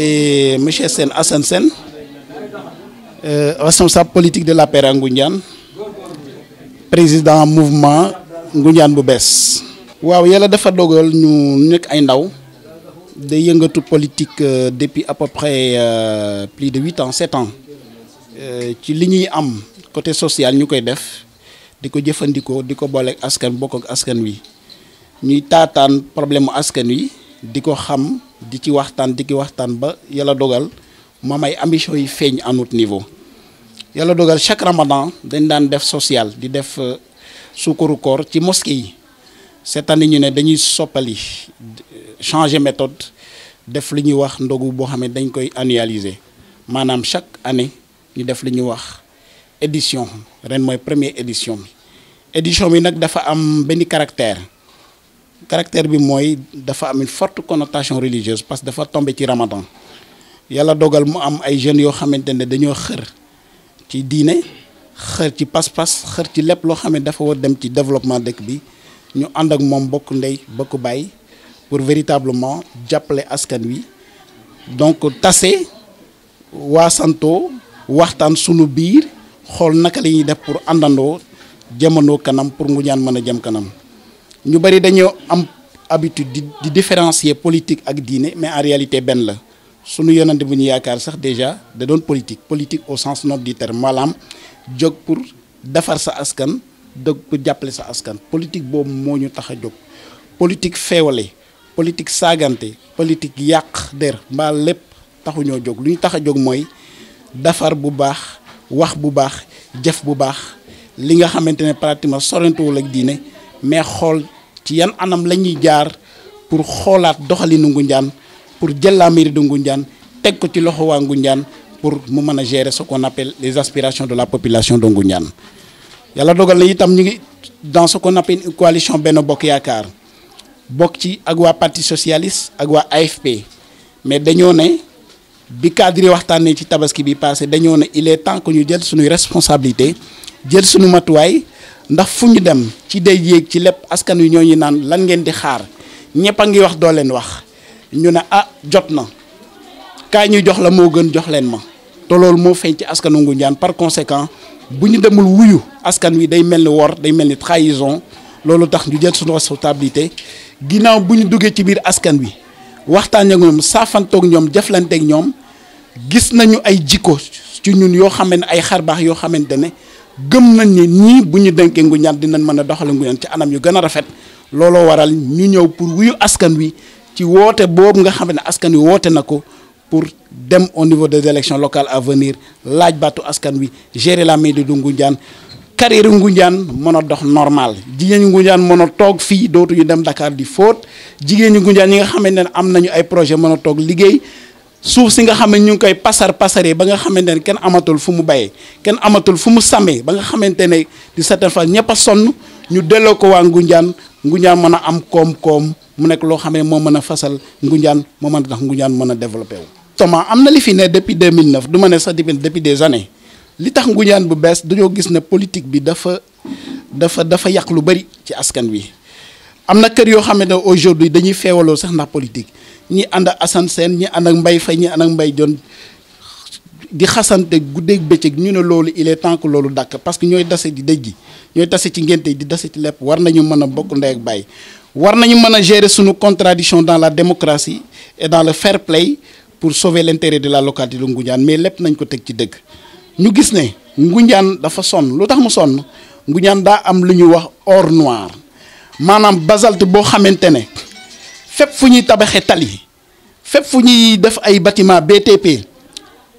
c'est monsieur Sène Assane Sène, responsable politique de l'APR à Ngoundiane, président mouvement Ngoundiane bu bees. waaw yàlla dafa dogal ñu nekk ay ndaw day yëngatu politique depuis à peu près plus de 8 ans 7 ans ci li ñuy am côté social ñu koy def di ko jëfandikoo di ko booleeg askan bokk ak askan wi ñuy taataan problème mu askan wi di ko xam di ci waxtaan ba yàlla dogal moom ay ambition yi feeñ à notre niveau. yàlla dogal chaque ramadan dañ daan def social di def suukaru koor ci mosquée yi cette année ñu ne dañuy soppali changer méthode def li ñuy wax ndogu boo xam ne dañ koy annualiser maanaam chaque année ñu def li ñuy wax édition ren mooy première édition bi. édition bi nag dafa am benn caractère bi mooy dafa am une forte connotation religieuse parce que dafa tombé ci ramadan yàlla dogal mu am ay jeunes yoo xamante ne dañoo xër ci diine xër ci pas-pas xër ci lépp loo xam ne dafa war dem ci développement dëkk bi ñu ànd ak moom bokk ndey bokk baay pour véritablement jàppale askan wi donc tase waasanto waxtaan sunu biir xool naka la ñuy def pour àndandoo jëmandoo kanam pour Ngoundiane mën a jëm kanam ñu bari dañoo am habitude di différencier politique ak diine mais en réalité benn la sunu yonante bu ñu yaakaar sax déjà da doon politique au sens noble du terme maanaam jóg pour defar sa askan jóg pour jàppale sa askan politique boobu moo ñu tax a jóg politique feewale politique saagante politique yàq der mbaa lépp taxuñoo jóg lu ñu tax a jóg mooy defar bu baax wax bu baax jëf bu baax li nga xamante ne pratiquement sorentewul ak diine mais xool ci yan anam la ñuy jaar pour xoolaat doxalinu Ngoundiane pour jël la mairie de Ngoundiane teg ko ci loxo waa Ngoundiane pour mu mën a gérer ce qu'on appelle les aspirations de la population de Ngoundiane. yàlla dogal na itam ñu ngi dans ce qu'on appelle une coalition Benno Bokk Yaakaar bokk ci ak waa parti socialiste ak waa AFP mais dañoo ne bi cadre waxtaanee ci tabaski bi passé dañoo ne il est temps que ñu jël suñuy responsabilité jël suñu matuwaay ndax fu ñu dem ci day yéeg ci lépp askan wi ñoo ñu naan lan ngeen di xaar ñëpp a ngi wax doo leen wax ñu ne jot na kaay ñu jox la moo gën jox leen ma te loolu moo feeñ ci askanu Ngoundiane par conséquent bu ñu demul wuyu askan wi day mel ni wor day mel ni trahison loolu tax ñu jël suñu responsabilité ginnaaw bu ñu duggee ci biir askan wi waxtaan ak ñoom saafantoog ñoom jëflanteeg ñoom gis nañu ay jikko ci ñun yoo xam ne ay xarbaax yoo xamante ne gëm nañ ni ñii bu ñu dénkee Ngoundiane dinañ mën a doxale Ngoundiane ci anam yu gën a rafet looloo waral ñu ñëw pour wuyu askan wi ci woote boobu nga xam ne askan wi woote na ko pour dem au niveau des élections locales à venir laaj baatu askan wi gérer la mairie de Ngoundiane carrière Ngoundiane mën a dox normal jigéen ñi Ngoundiane mën a toog fii dootuñu dem Dakar di fóot jigéen ñi Ngoundiane ñi nga xamante ne am nañu ay projet mën a toog liggéey suuf si nga xam ne ñu ngi koy pasaree ba nga xamante ne kenn amatul fu mu bayee kenn amatul fu mu sàmmee ba nga xamante ne di certaine fois ñëpp a sonn ñu delloo ko waa Ngoundiane mën a am koom-koom mu nekk loo xam ne moo mën a fasal Ngoundiane moo mën a tax Ngoundiane mën a développé wu. Thomas am na li fi ne depuis 2009 du ma ne sax depuis des années li tax Ngoundiane bu bees dañoo gis ne politique bi dafa yàq lu bari ci askan wi am na kër yoo xam ne aujourd'hui dañuy feewaloo sax ndax politique ñi ànd ak Assane Sène ñi ànd ak Mbaye Faye ñi ànd ak Mbaye Dione di xasante guddeeg bëccëg ñu ne loolu il est temps que loolu dàkk parce que ñooy dase di dëj gi ñooy dase ci ngénte di dase ci lépp war nañu mën a bokk ndey ak baay war nañu mën a gérer suñu contradiction dans la démocratie et dans le fair play pour sauver l'intérêt de la localité de Ngoundiane mais lépp nañ ko teg ci dëgg ñu gis ne Ngoundiane dafa sonn lu tax mu sonn Ngoundiane daa am lu ñuy wax or noir maanaam basalte boo xamante ne fépp fu ñuy tabaxee tali fépp fu ñuy def ay bâtiment BTP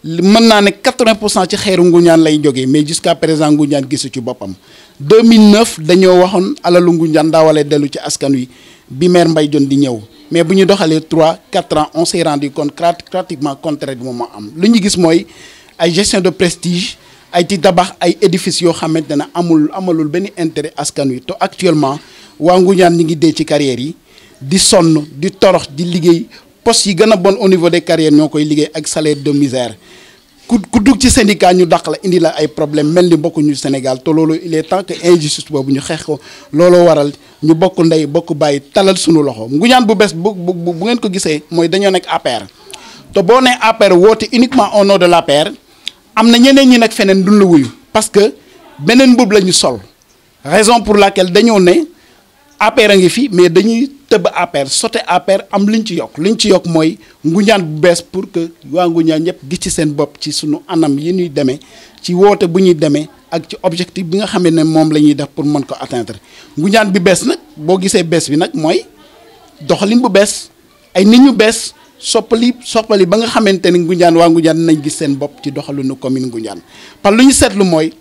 mën naa ne 80% ci xeeru Ngoundiane lay jógee mais jusqu'à présent Ngoundiane gisu ci boppam 2009 dañoo waxoon alalu Ngoundiane daa wala dellu ci askan wi bi maire Mbaye Dione di ñëw mais bu ñu doxalee 3-4 ans on s'est rendu compte pratiquement contraire bi moom moo am lu ñu gis mooy ay gestion de prestige ay ci tabax ay édifices yoo xamante ne amalul benn intérêt askan wi te actuellement waa Ngoundiane ñi ngi dee ci carrière yi di sonn di torox di liggéey poste yi gën a bon au niveau des carrières ñoo koy liggéey ak salaire de misère ku dugg ci syndicat ñu dàq la indi la ay problème mel ni bokkuñu Sénégal te loolu il est temps que injustice boobu ñu xeex ko looloo waral ñu bokk ndey bokk bàyyi talal suñu loxo Ngoundiane bu bees bu ngeen ko gisee mooy dañoo nekk APR te boo nee APR woote uniquement au nom de l'APR am na ñeneen ñi nag feneen duñ la wuyu parce que beneen mbubb la ñu sol raison pour laquelle dañoo ne APR a ngi fi mais dañuy tëbb APR sote APR am liñ ci yokk mooy Ngoundiane bu bees pour que waa Ngoundiane ñëpp gis ci seen bopp ci sunu anam yi ñuy demee ci woote bu ñuy demee ak ci objectif bi nga xam ne moom la ñuy def pour mën ko atteindre Ngoundiane bi bees nag boo gisee bees bi nag mooy doxalin bu bees ay nit ñu bees soppali ba nga xamante ni Ngoundiane waa Ngoundiane nañ gis seen bopp ci doxalinu commune Ngoundiane par lu ñu seetlu mooy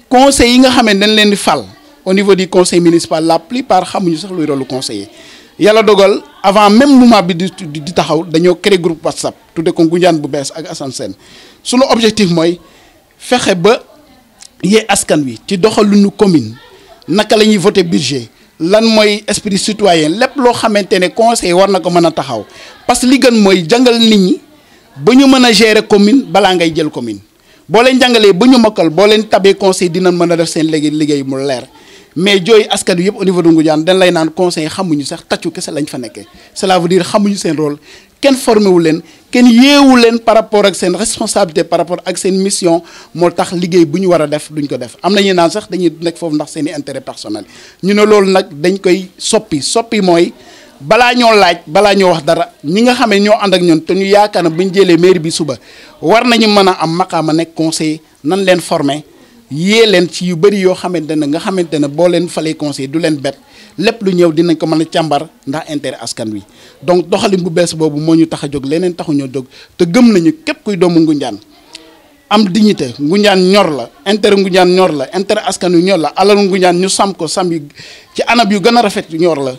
conseil yi nga xam ne dañ leen di fal au niveau du conseil municipal la plupart xamuñu sax luy rôle conseiller yàlla dogal avant même moment bi di taxaw dañoo créer groupe WhatsApp tudde ko Ngoundiane bu bees ak Assane Sène sunu objectif mooy fexe ba yee askan wi ci doxalinu commune naka la ñuy voter budget lan mooy esprit citoyen lépp loo xamante ne conseil war na ko mën a taxaw parce que li gën mooy jàngal nit ñi ba ñu mën a gérer commune balaa ngay jël commune boo leen jàngalee ba ñu mokkal boo leen tabee conseil dina mën a def seen liggéey mu leer mais jooy askan wi yëpp au niveau de Ngoundiane dañ lay naan conseil xamuñu sax tàccu kese lañ fa nekkee cela veut dire xamuñu seen rôle kenn formé wu leen kenn yeewu leen par rapport ak seen responsabilité par rapport ak seen mission moo tax liggéey bu ñu war a def duñ ko def am na ñu naan sax dañuy nekk foofu ndax seen i intérêt personnel ñu ne loolu nag dañ koy soppi mooy balaa ñoo laaj balaa ñoo wax dara ñi nga xam ne ñoo ànd ak ñun te ñu yaakaar na bu ñu jëlee mairie bi suba war nañu mën a am maqaama nekk conseil nan leen formé yée leen ci yu bëri yoo xamante ne nga xamante ne boo leen falee conseil du leen bett lépp lu ñëw dinañ ko mën a càmbar ndax intérêt askan wi donc doxalin bu bees boobu moo ñu tax a jóg leneen taxuñoo jóg te gëm nañu képp kuy doomu Ngoundiane am dignité Ngoundiane ñor la intérêt Ngoundiane ñor la intérêt askan wi ñor la alalu Ngoundiane ñu sam ko sam yi ci anam yu gën a rafet ñor la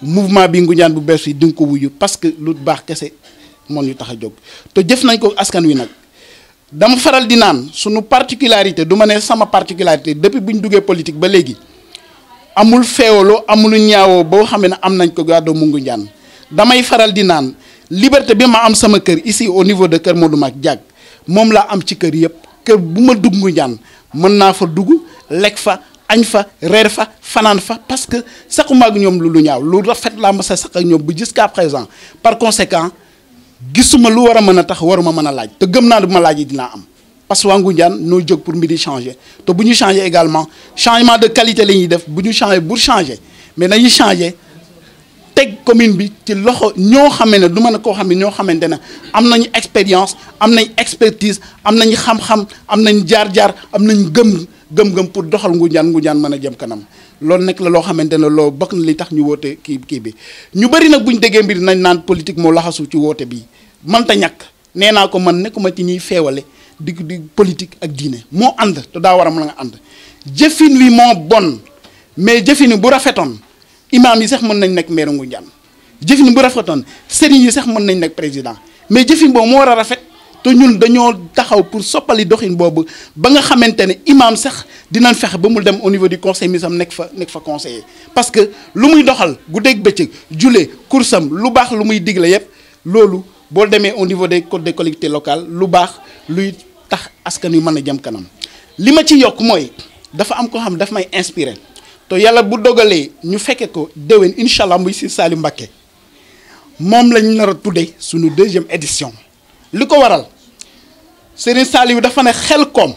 mouvement bi Ngoundiane bu bees yi di nga ko wuyu parce que lu baax kese moo ñu tax a jóg te jëf nañ ko askan wi nag dama faral di naan suñu particularité du ma ne sama particularité depuis bu ñu duggee politique ba léegi amul feewaloo amul ñaawoo boo xam ne am nañ ko gaa doomu Ngoundiane damay faral di naan liberté bi ma am sama kër ici au niveau de Kër Modou Mack Diack moom laa am ci kër yëpp kër bu ma dugg Ngoundiane mën naa fa dugg lekk fa añ fa reer fa fanaan fa parce que saxuma ak ñoom lu ñaaw lu rafet laa ma sa sax ak ñoom bu jusqu'à présent par conséquent gisuma lu war a mën a tax waruma mën a laaj te gëm naa ne bu ma laaj yi dinaa am parce que waa Ngoundiane noo jóg pour mbir yi changer te bu ñu changer également changement de qualité la ñuy def bu ñu changer pour changer mais dañuy changer teg commune bi ci loxo ñoo xam ne du mën a koo xam ne ñoo xamante ne am nañu expérience am nañ expertise am nañ xam-xam am nañ jaar-jaar am nañ gëm-gëm pour doxal Ngoundiane mën a jëm kanam loolu nekk la loo xamante ne loolu bokk na li tax ñu woote kii bi ñu bëri nag bu ñu déggee mbir nañ naan politique moo laxasu ci woote bi mënta ñàkk nee naa ko man nekkuma ci ñuy feewale di politique ak diine moo ànd te daa war a mën nga ànd jëfin wi moo bon mais jëfin bu rafetoon imaam yi sax mën nañ nekk maire Ngoundiane jëfin bu rafetoon sëriñ yi sax mën nañ nekk président mais jëfin boobu moo war a rafet te ñun dañoo taxaw pour soppali doxin boobu ba nga xamante ne imaam sax dinañ fexe ba mu dem au niveau du conseil municipal nekk fa conseiller parce que lu muy doxal guddeeg bëccëg julee kursam lu baax lu muy digle yëpp loolu boo demee au niveau des codes des collectivités locales lu baax luy tax askan wi mën a jëm kanam li ma ci yokk mooy dafa am ko xam daf may inspiré te yàlla bu dogalee ñu fekke ko déwén incha allah muy si Saliou Mbacké moom lañ nar a tuddee suñu 2e édition li ko waral Serigne Saliou dafa ne xel koom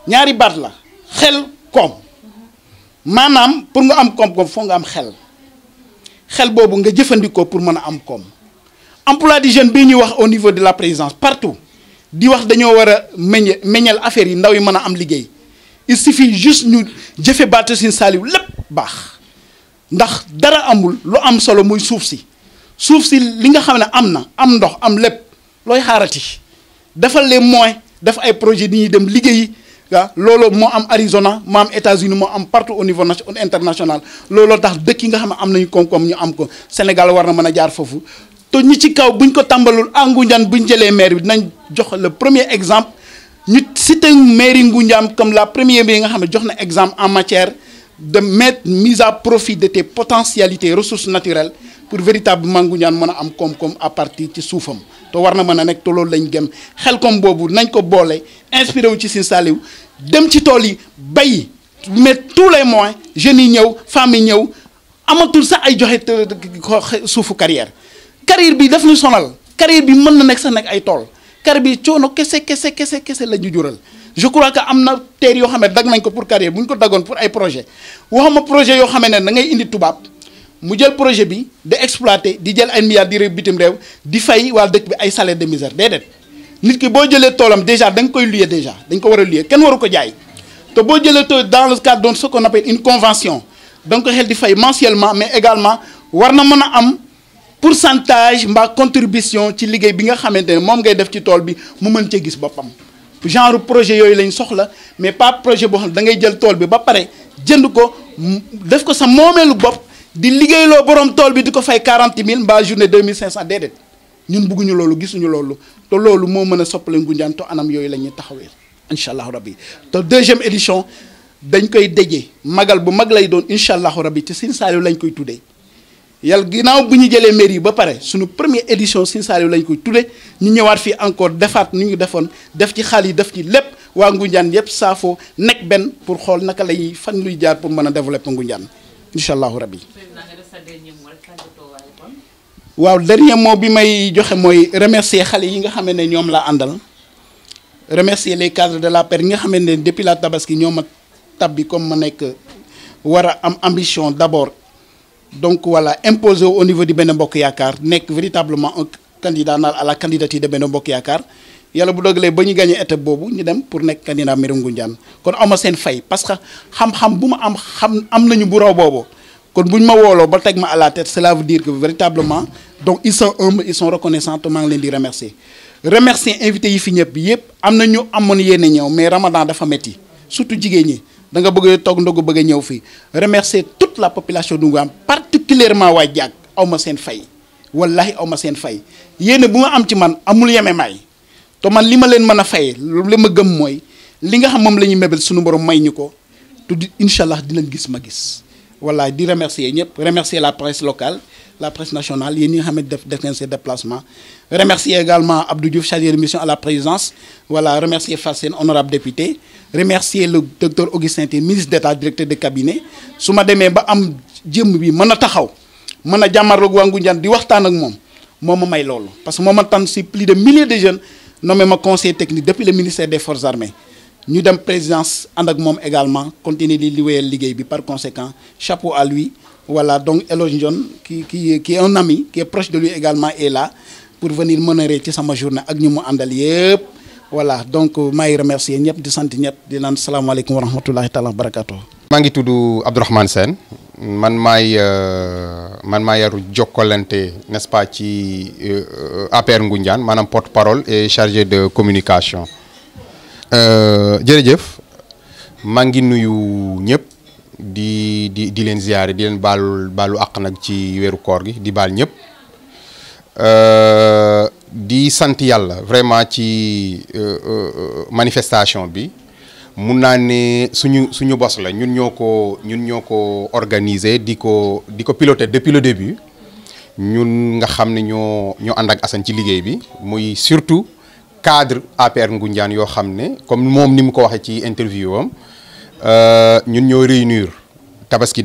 ñaari baat la xel koom maanaam pour nga am koom-koom foo nga am xel boobu nga jëfandikoo pour mën a am koom emploi des jeunes bii ñuy wax au niveau de la présidence partout di wax dañoo war a meññal affaire yi ndaw yi mën a am liggéey il suffit juste ñu jëfe baatu Serigne Saliou lépp baax ndax dara amul lu am solo muy suuf si li nga xam ne am ndox am lépp looy xaarati defal les moyens def ay projet di ñuy dem liggéeyi waaw loolu moo am Arizona moo am États-Unis moo am partout au niveau international looloo tax dëkk yi nga xam ne am nañu koom-koom ñu am ko Sénégal war na mën a jaar foofu te ñi ci kaw buñ ko tàmbalul Ngoundiane buñ jëlee maire bi dinañ jox le premier exemple ñu cité mairie Ngoundiane comme la première bi nga xam ne jox na exemple en matière de mise à profit de tes potentialités ressources naturelles pour véritablement Ngoundiane mën a am koom-koom à partir ci suufam te war na mën a nekk te loolu lañ gëm xel comme boobu nañ ko boole inspiré wu ci Serigne Saliou dem ci tool yi bay mais tous les moyens jeunes yi ñëw femmes yi ñëw amatul sax ay joxe suufu carrière bi daf ñu sonal carrière bi mën na nekk sax nekk ay tool carrière bi coono kese la ñu jural. je crois que am na terre yoo xam ne dag nañ ko pour carrière bu ñu ko dagoon pour ay projet waxuma projet yoo xam ne da ngay indi tubaab mu jël projet bi di exploiter di jël ay milliards di réew bitim réew di fay waa dëkk bi ay salaire de misère déedéet nit ki boo jëlee toolam déjà da nga koy luyer déjà dañ ko war a luyer kenn waru ko jaay te boo jëlee tool dans le cadre de ce qu'on appelle une convention da nga ko xel di fay mensuellement mais également war na mën a am pourcentage mbaa contribution ci liggéey bi nga xamante ne moom ngay def ci tool bi mu mën cee gis boppam. genre projet yooyu lañ soxla mais pas projet boo xam ne da ngay jël tool bi ba pare jënd ko def ko sa moomeelu bopp di liggéeyloo borom tool bi di ko fay 40 000 mbaa journée 2500 déedéet ñun bëgguñu loolu gisuñu loolu te loolu moo mën a soppali Ngoundiane te anam yooyu la ñuy taxawee incha allahu rabbi te deuxième édition dañ koy déjee magal bu mag lay doon incha allahu rabbi te Sine Saliou lañ koy tuddee. yàlla ginnaaw bu ñu jëlee mairie yi ba pare suñu première édition Sine Saliou lañ koy tudde ñu ñëwaat fii encore defaat ni ñu defoon def ci xaalis def ci lépp waa Ngoundiane yëpp saafoo nekk benn pour xool naka lay fan luy jaar pour mën a développer Ngoundiane incha allahu rabbi. waaw dernier mot bi may joxe mooy remercier xale yi nga xam ne ñoom laa àndal remercier les cadres de l'APR yi nga xam ne depuis la tabaski ñoo ma tabbi comme ma nekk war a am ambition d'abord. donc voilà imposé au niveau du Benno Bokk Yaakaar nekk véritablement un candidat à la candidature de Benno Bokk Yaakaar yàlla bu dogalee ba ñu gagné étape boobu ñu dem pour nekk candidat mairie Ngoundiane kon awma seen fay parce que xam-xam bu ma am nañu bu raw boobu kon bu ñu ma wooloo ba teg ma à la tête cela veut dire que véritablement donc ils sont humbles ils sont reconnaissants te maa ngi leen di remercier invité yi fi ñëpp yëpp am na ñu amoon yéene ñëw mais Ramadan dafa métti surtout jigéen ñi. da nga bëgg a toog ndogu bëgg a ñëw fii remercier toute la population du Ngoundiane particulièrement waa Diack aw ma seen fay wallahi aw ma seen fay yéene bu nga am ci man amul yeme may te man li ma leen mën a fay li ma gëm mooy li nga xam moom la ñuy mébal suñu borom may ñu ko te di incha allah dinañ gis ma gis wallahi di remercier ñëpp remercier la presse locale la presse nationale yéen ñi nga xam ne def nañ seen déplacement remercier également Abdou Diouf chargé de mission à la présidence voilà remercier Fassène honorable député remercier le docteur Augustin Tine ministre d'État directeur de cabinet su ma demee ba am jëmm bi mën a taxaw mën a jàmmarloog waa Ngoundiane di waxtaan ak moom moo ma may loolu parce que moo ma tànn si plus de milliers de jeunes nommé ma conseiller technique depuis le ministère des forces armées ñu dem présidence ànd ak moom également continuer di wéyal liggéey bi par conséquent chapeau à lui voilà donc Elodie Ndione qui est un ami qui est proche de lui également est là pour venir m'honorer ci sama journée ak ñu mu àndal yëpp voilà donc maa ngi remercier ñëpp di sant ñëpp di naan salaamaaleykum wa rahmatullahi taala wa barakatuh. maa ngi tudd Abdourahmane Sène man maay yaru Jokkalante n'est-ce pas ci APR Ngoundiane maanaam porte-parole et chargé de communication jërëjëf maa ngi nuyu ñëpp di leen ziyaare di leen baalu àq nag ci weeru koor gi di baal ñëpp di sant yàlla vraiment ci manifestation bi mun naa ne suñu bos la ñun ñoo ko organiser di ko piloter depuis le début ñun nga xam ne ñoo ànd ak Assane ci liggéey bi muy surtout cadre APR Ngoundiane yoo xam ne comme moom ni mu ko waxee ci interview am ñun ñoo réunir tabaski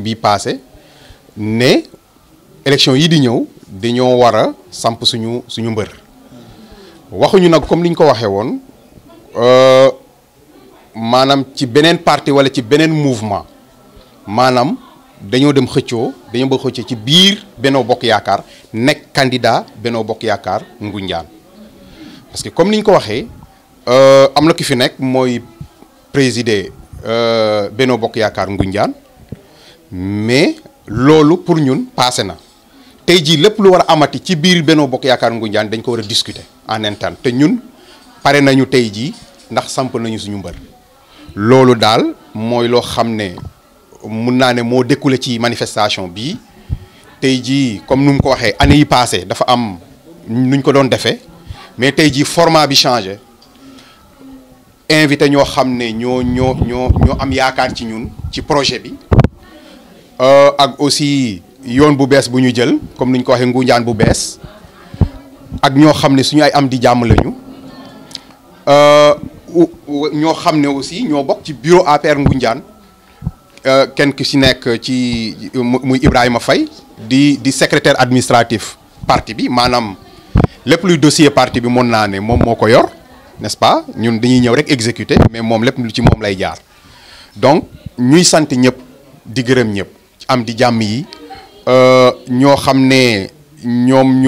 bii passé ne élection yi di ñëw dañoo war a samp suñu mbër waxuñu nag comme ni ñu ko waxee woon maanaam ci beneen parti wala ci beneen mouvement maanaam dañoo dem xëccoo ci biir Benno Bokk Yaakaar nekk candidat Benno Bokk Yaakaar Ngoundiane parce que comme ni ñu ko waxee am na ki fi nekk mooy présider Benno Bokk Yaakaar Ngoundiane mais loolu pour ñun passé na tey jii lépp lu war a amati ci biir Benno Bokk Yaakaar Ngoundiane dañ ko war a discuter en interne te ñun pare nañu tey jii ndax samp nañu suñu mbër loolu daal mooy loo xam ne mun naa ne moo découlé ci manifestation bii tey jii comme nu mu ko waxee année yi passé dafa am nuñ ko doon defee mais tey jii format bi changé invité ñoo xam ne ñoo am yaakaar ci ñun ci projet bi ak aussi yoon bu bees bu ñu jël comme ni ñu ko waxee Ngoundiane bu bees ak ñoo xam ne suñu ay am di jàmm lañu ñoo xam ne aussi ñoo bokk ci bureau APR Ngoundiane kenn ki si nekk ci muy Ibrahima Faye di secrétaire administratif parti bi maanaam lépp luy dossier parti bi mën naa ne moom moo ko yor n'est-ce pas ñun dañuy ñëw rek exécuter mais moom lépp lu ci moom lay jaar donc ñuy sant ñëpp di gërëm ñëpp am di jàmm yi ñoo xam ne ñoom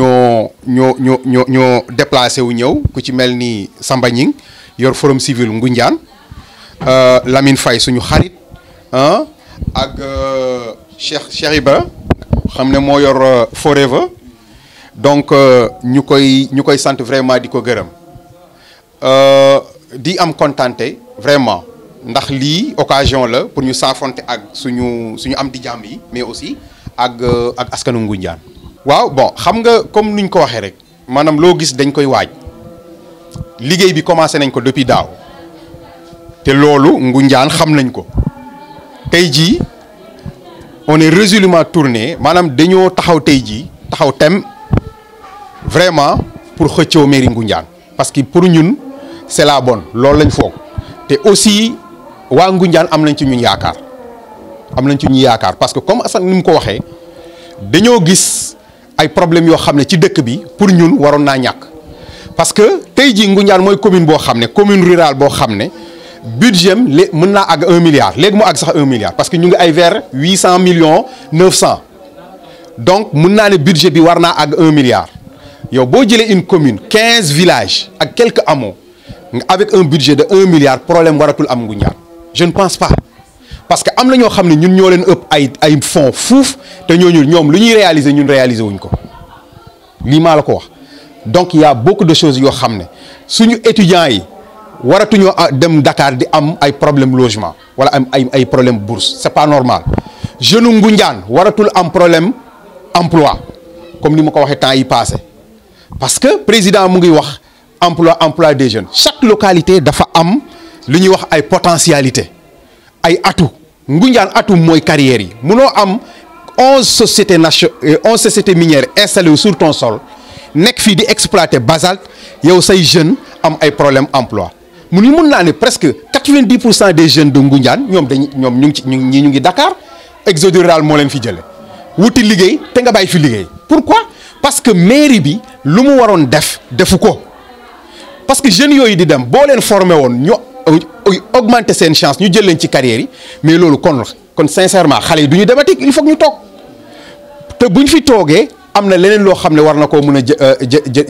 ñoo déplacé wu ñëw ku ci mel ni Samba Ñing yor forum civil Ngoundiane Lamine Faye suñu xarit ak Cheikh Ibra xam ne moo yor Forever donc ñu koy sant vraiment di ko gërëm di am kontante vraiment ndax lii occasion la pour ñu saafonte ak suñu am di jàmm yi mais aussi ak askanu Ngoundiane. waaw bon xam nga comme nuñ ko waxee rek maanaam loo gis dañ koy waaj liggéey bi commencé nañ ko depuis daaw te loolu Ngoundiane xam nañ ko tey jii on est résolument tourné maanaam dañoo taxaw tey jii taxaw tem vraiment pour xëccoo mairie Ngoundiane parce que pour ñun c'est la bonne loolu lañ foog te aussi waa Ngoundiane am nañ ci ñun yaakaar parce que comme Assane ni mu ko waxee dañoo gis ay problèmes yoo xam ne ci dëkk bi pour ñun waroon naa ñàkk parce que tey jii Ngoundiane mooy commune boo xam ne commune rurale boo xam ne budget am mën naa àgg 1 milliard léegi mu àgg sax 1 milliard parce que ñu ngi ay vers 800 millions 900 donc mën naa ne budget bi war naa àgg 1 milliard yow boo jëlee une commune 15 villages ak quelques hameaux avec un budget de 1 milliard problème waratul am Ngoundiane je ne pense pas parce que am na ñoo xam ne ñun ñoo leen ëpp ay fonds fuuf te ñooñu ñoom lu ñuy réaliser ñun réaliser wuñ ko lii maa la ko wax donc il y a beaucoup de choses yoo xam ne suñu étudiants yi waratuñoo dem Dakar di am ay problème logement wala am ay problème bourse c'est pas normal jeune Ngoundiane waratul am problème emploi comme ni ma ko waxee temps yi passé parce que président mu ngi wax emploi des jeunes chaque localité dafa am lu ñuy wax ay potentialité ay atout Ngoundiane atout mooy carrière yi munoo am 11 sociétés minières installées sur ton sol nekk fii di exploiter basalte yow say jeunes am ay problème emploi mun naa ne presque 90% des jeunes de Ngoundiane ñoom ñu ngi Dakar exode rural moo leen fi jële wuti liggéey te nga bàyyi fi liggéey pourquoi parce que mairie bi lu mu waroon defu ko parce que jeunes yooyu di dem boo leen formé woon ñu augmenter seen chance ñu jël leen ci carrière yi mais loolu kon sincèrement xale yi du ñu demati il faut que ñu toog te buñ fi toogee am na leneen loo xam ne war na koo mën a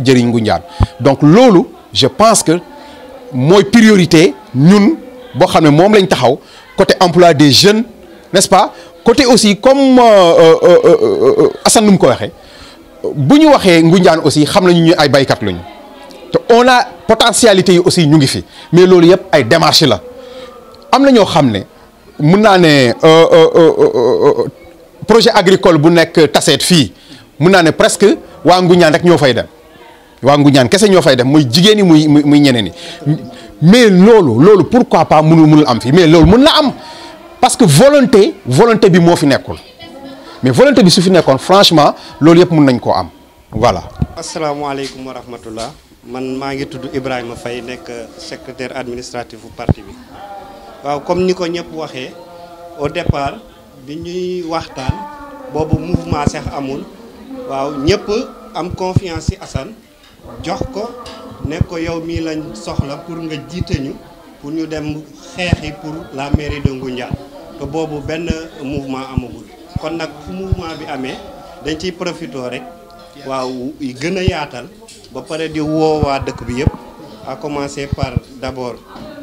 jëriñ Ngoundiane donc loolu je pense que mooy priorité ñun boo xam ne moom lañ taxaw côté emploi des jeunes n'est-ce pas côté aussi comme Assane nu mu ko waxee bu ñu waxee Ngoundiane aussi xam nañu ñu ay baykat lañu te on a potentialité yi aussi ñu ngi fi mais loolu yëpp ay démarches la am na ñoo xam ne mun naa ne projet agricole bu nekk Tassette fii mun naa ne presque waa Ngoundiane rek ñoo fay dem waa Ngoundiane kese ñoo fay dem muy jigéen ñi muy ñeneen ñi mais loolu pourquoi pas mënul am fii mais loolu mun na am parce que volonté bi moo fi nekkul mais volonté bi su fi nekkoon franchement loolu yëpp mun nañ koo am voilà. asalaamaaleykum wa rahmatullah man maa ngi tudd Ibrahima Faye nekk secrétaire administratif bu parti bi waaw comme ni ko ñëpp waxee au départ bi ñuy waxtaan boobu mouvement sax amul waaw ñëpp am confiance ci Assane jox ko ne ko yow mii lañ soxla pour nga jiite ñu pour ñu dem xeexi pour la mairie de Ngoundiane te boobu benn mouvement amagul kon nag fu mouvement bi amee dañ ciy profité rek waaw gën a yaatal ba pare di woo waa dëkk bi yëpp à commencer par d'abord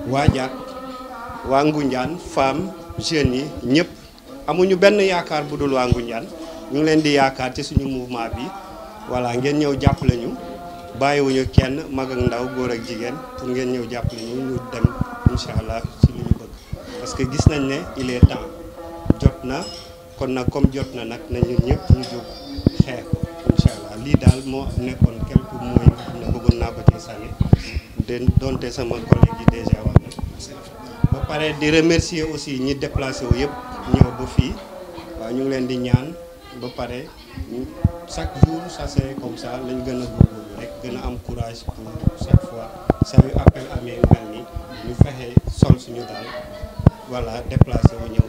waa Diack waa Ngoundiane femmes jeunes yi ñëpp amuñu benn yaakaar bu dul waa Ngoundiane ñu ngi leen di yaakaar ci suñu mouvement bi voilà ngeen ñëw jàppale ñu bàyyiwuñu kenn mag ak ndaw góor ak jigéen pour ngeen ñëw jàppale ñu dem incha allah ci li ñu bëgg parce que gis nañ ne il est temps jot na kon nag comme jot na nag nañu ñëpp ñu jóg xeex incha allah lii daal moo nekkoon quelques mots yi nga xam ne bëggoon naa ko ci sànni donte sama collègue yi déjà wax na ba pare di remercier aussi ñi déplacé wu yëpp ñëw ba fii waaw ñu ngi leen di ñaan ba pare chaque jour ça c'est comme ça lañ gën a góorgóorlu rek gën a am courage pour chaque fois saa yu appel amee mel ni ñu fexe sol suñu daal voilà déplacé wu ñëw